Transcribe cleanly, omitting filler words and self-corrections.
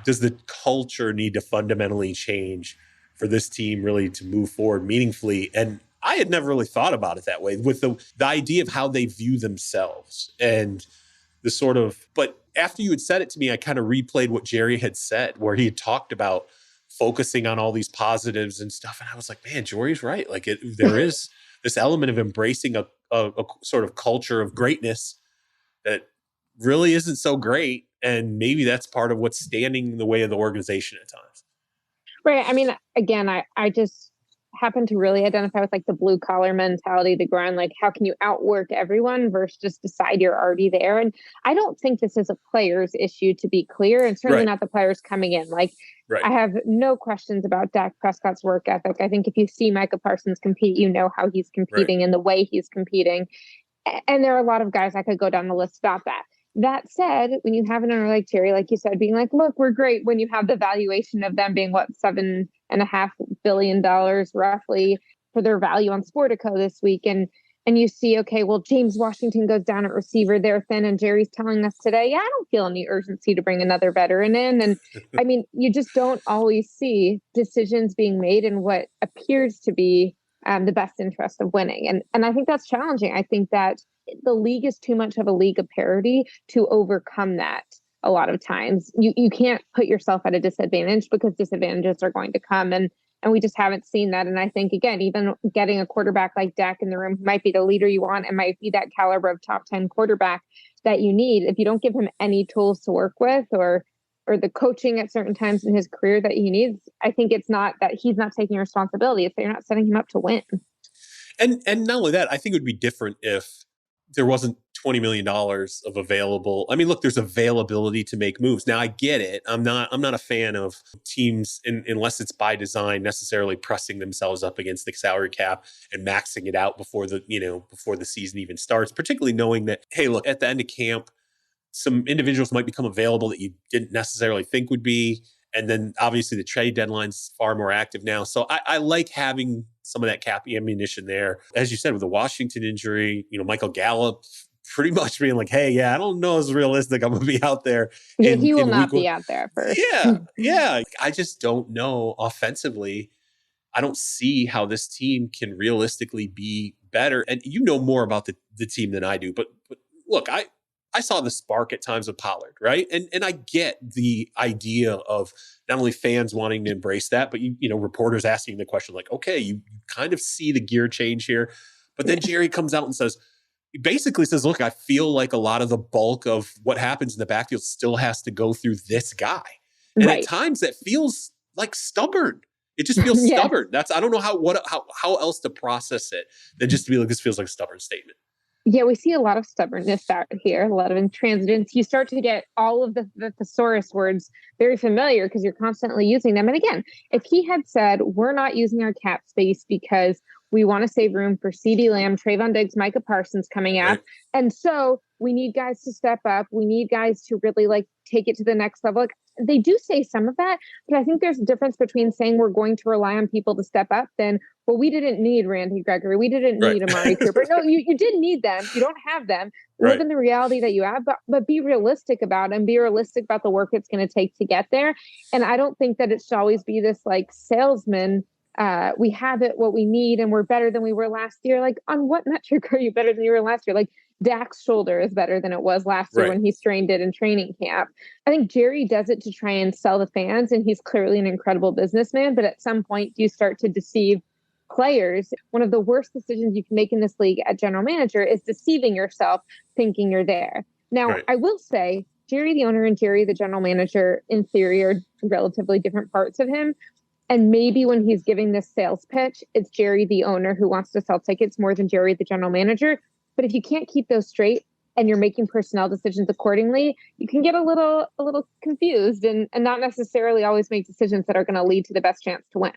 does the culture need to fundamentally change for this team really to move forward meaningfully? And I had never really thought about it that way, with the idea of how they view themselves and the sort of, but after you had said it to me, I kind of replayed what Jori had said, where he had talked about focusing on all these positives and stuff. And I was like, man, Jori's right. Like there is this element of embracing a sort of culture of greatness that really isn't so great. And maybe that's part of what's standing in the way of the organization at times. Right. I mean, again, I just happen to really identify with like the blue collar mentality, the grind, like how can you outwork everyone versus just decide you're already there. And I don't think this is a player's issue, to be clear, and certainly not the players coming in. Like I have no questions about Dak Prescott's work ethic. I think if you see Micah Parsons compete, you know how he's competing and the way he's competing. And there are a lot of guys I could go down the list about that. That said, when you have an owner like Jori, like you said, being like, look, we're great, when you have the valuation of them being $7.5 billion roughly for their value on Sportico this week. And you see, okay, well, James Washington goes down at receiver, they're thin. And Jori's telling us today, I don't feel any urgency to bring another veteran in. And I mean, you just don't always see decisions being made in what appears to be the best interest of winning. And I think that's challenging. I think that the league is too much of a league of parity to overcome that. A lot of times you can't put yourself at a disadvantage, because disadvantages are going to come. And we just haven't seen that. And I think, again, even getting a quarterback like Dak in the room, who might be the leader you want and might be that caliber of top 10 quarterback that you need, if you don't give him any tools to work with or the coaching at certain times in his career that he needs, I think it's not that he's not taking responsibility. It's that you're not setting him up to win. And not only that, I think it would be different if there wasn't $20 million of available. I mean, look, there's availability to make moves. Now I get it. I'm not a fan of teams, unless it's by design, necessarily pressing themselves up against the salary cap and maxing it out before the season even starts, particularly knowing that, hey, look, at the end of camp, some individuals might become available that you didn't necessarily think would be. And then obviously the trade deadline's far more active now. So I like having some of that cap ammunition there. As you said, with the Washington injury, Michael Gallup pretty much being like, hey, I don't know if it's realistic I'm going to be out there. Yeah, he will not be out there first. Yeah. I just don't know offensively. I don't see how this team can realistically be better. And you know more about the team than I do. But look, I saw the spark at times of Pollard, right? And I get the idea of not only fans wanting to embrace that, but reporters asking the question like, okay, you kind of see the gear change here. But then Jori comes out and basically says, look, I feel like a lot of the bulk of what happens in the backfield still has to go through this guy. And at times that feels like stubborn. It just feels stubborn. I don't know how else to process it than just to be like, this feels like a stubborn statement. Yeah, we see a lot of stubbornness out here, a lot of intransigence. You start to get all of the thesaurus words very familiar because you're constantly using them. And again, if he had said, we're not using our cap space because we want to save room for CeeDee Lamb, Trayvon Diggs, Micah Parsons coming out. Right. And so we need guys to step up. We need guys to really take it to the next level. Like, they do say some of that, but I think there's a difference between saying we're going to rely on people to step up than, well, we didn't need Randy Gregory. We didn't need Amari Cooper. No, you did need them. You don't have them. Live in the reality that you have, but be realistic about it and be realistic about the work it's going to take to get there. And I don't think that it should always be this salesman. We have it, what we need, and we're better than we were last year. Like, on what metric are you better than you were last year? Like, Dak's shoulder is better than it was last year when he strained it in training camp. I think Jori does it to try and sell the fans, and he's clearly an incredible businessman. But at some point, you start to deceive players. One of the worst decisions you can make in this league at general manager is deceiving yourself, thinking you're there. Now, I will say, Jori the owner and Jori the general manager, in theory, are relatively different parts of him. And maybe when he's giving this sales pitch, it's Jori the owner who wants to sell tickets more than Jori the general manager. But if you can't keep those straight and you're making personnel decisions accordingly, you can get a little confused and not necessarily always make decisions that are going to lead to the best chance to win.